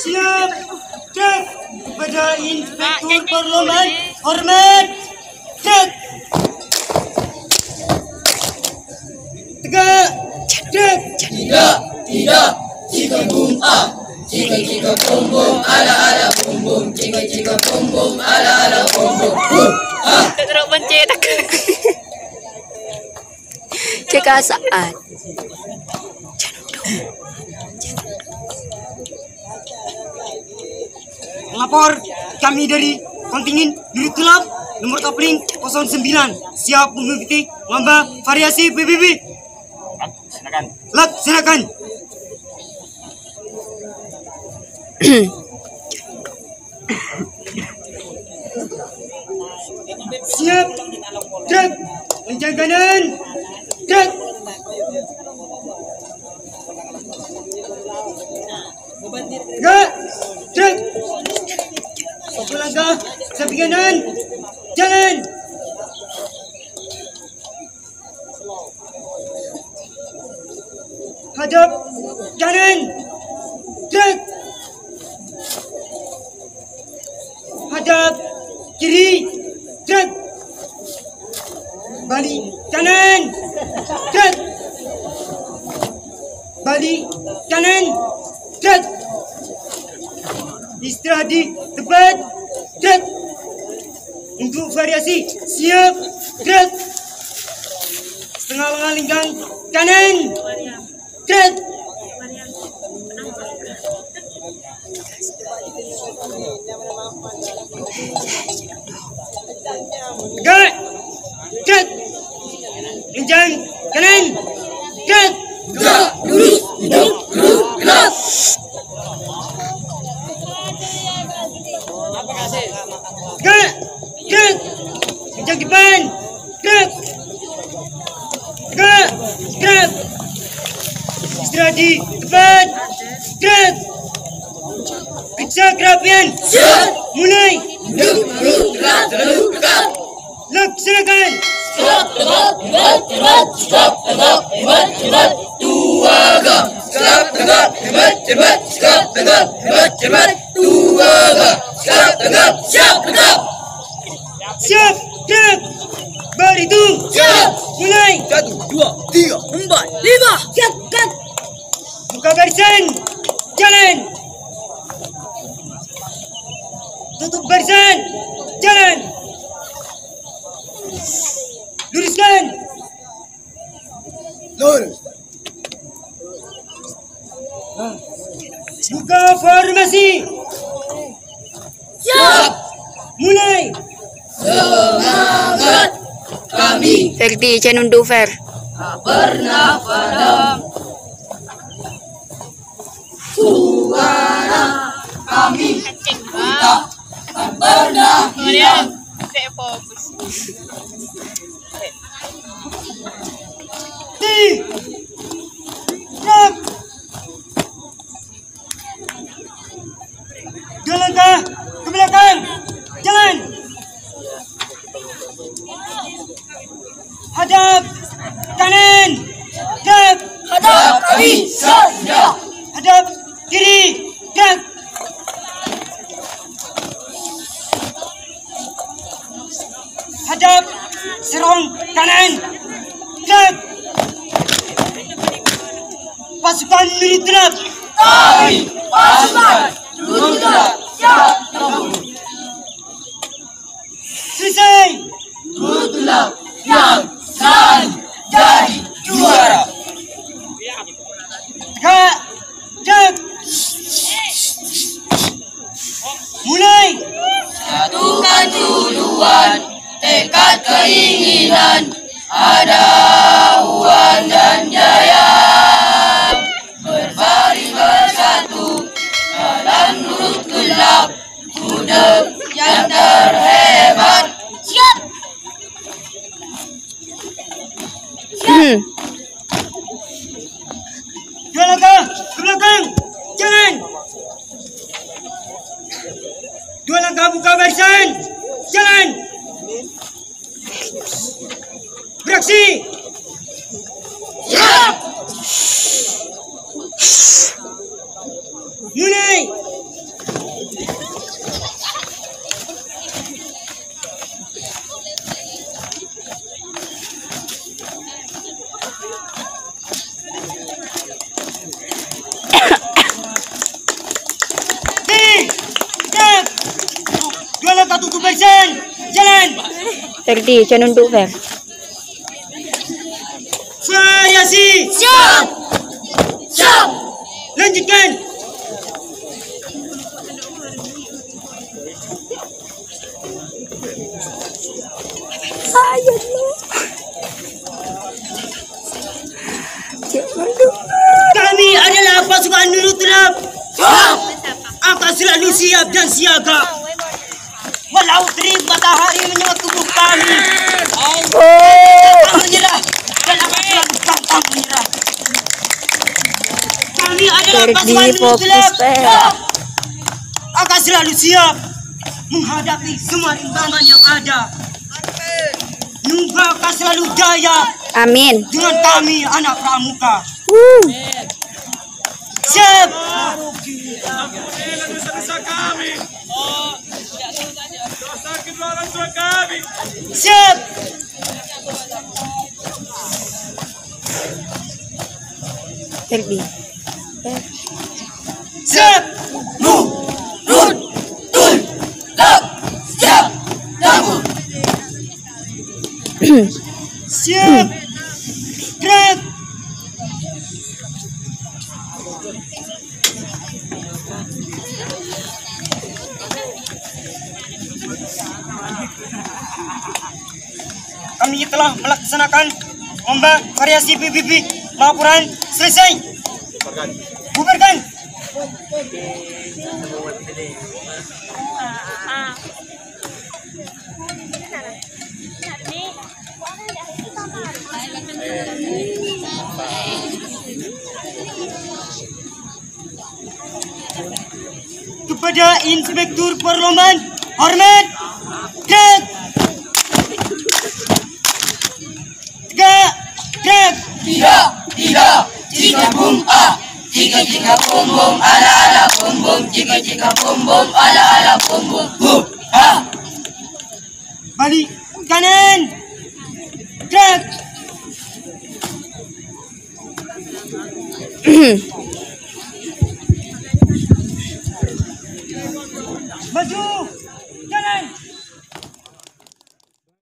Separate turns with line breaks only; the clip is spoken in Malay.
Siap, cek kepada Inspektur Parlemen, hormat, cek. Tegak, cek.
Tidak, jika bum jika bum bum ala bum bum, jika bum bum ala bum bum.
Teruk pencet tak. Cek asaan.
Melapor kami dari kontingen Dirut Gelap nomor kapling 09 siap mengikuti lomba variasi PBB. Silakan. Siap, truk, kencang kanan, truk. Gerak, truk. Satu langkah, samping kanan, jalan. Hadap kanan, truk. Hadap kiri, truk. Balik kanan, truk. Balik kanan, truk. Istirahat di tempat, truk. Untuk variasi, siap, truk. Setengah lengan lingkang kanan, truk. Tegak, truk. Kencang kanan, truk.
Gerak, lurus, hidup, gerak.
Gerak, truk. Kencang depan, truk. Gerak. Istirahat di tempat, truk. Kencang kerapian,
Siap.
mulai.
Hidup, gerak, tegak.
Laksanakan.
Sikap, tegak, hebat. Tuaga. Sikap, tegak, hebat. Sikap, tegak, hebat. Tuaga. Sikap, tegak, siap, tegak.
Siap, truk. Berhitung.
Siap.
Mulai.
1, 2, 3, 4, 5. Siap, cut.
Buka barisan. Jalan. Tutup barisan. Jalan. Luruskan.
Lurus.
Buka formasi.
Siap.
Mulai.
Semangat. Kami
Ferdi Cenundu Fer.
pernah padam. Suara kami tak pernah hilang.
Truk. Dua langkah ke belakang. Jalan. Hadap kanan. Truk.
Hadap kami saja.
Hadap kiri. Truk. Hadap serong kanan. Truk. Pasukan militer.
Kami pasukan Dirut siap tempur.
Selesai.
Dirut yang selalu jadi juara.
Tegak. Truk. Mulai.
Satukan tujuan, tekad keinginan, ada uang dan jaya. Berbaris bersatu dalam Dirut Gelap, kuda yang terhebat. Siap.
Dua langkah ke belakang. Jalan. Dua langkah buka barisan. Jalan. Saksi.
Siap.
Mulai. Jalan.
Ferdi, saya nunduk Fer.
Variasi.
Siap. Siap.
Lanjutkan. Kami adalah pasukan Nurul Tulap.
Siap.
Akan selalu siap dan siaga. Walau terik matahari menyerang tubuh kami. Tak menyerah dan akan selalu pantang menyerah. Kami adalah pasukan Nurul Tulap. Akan selalu siap menghadapi semua rintangan yang ada. Nunggu akan selalu jaya
Amin.
dengan kami anak pramuka. Siap. Siap.
Ferdi.
Siap.
Nurul Tulap. Siap. Tambur.
Siap. Gerak. Kami telah melaksanakan lomba variasi PBB. Laporan selesai. Bubarkan. Kepada Inspektur Perlombaan, hormat. Gerak. Gerak.
Tiga. Jika bum ah. Jika bum bum ala ala bum bum. Jika bum bum ala ala bum bum. Bum ah.
Balik kanan. Gerak.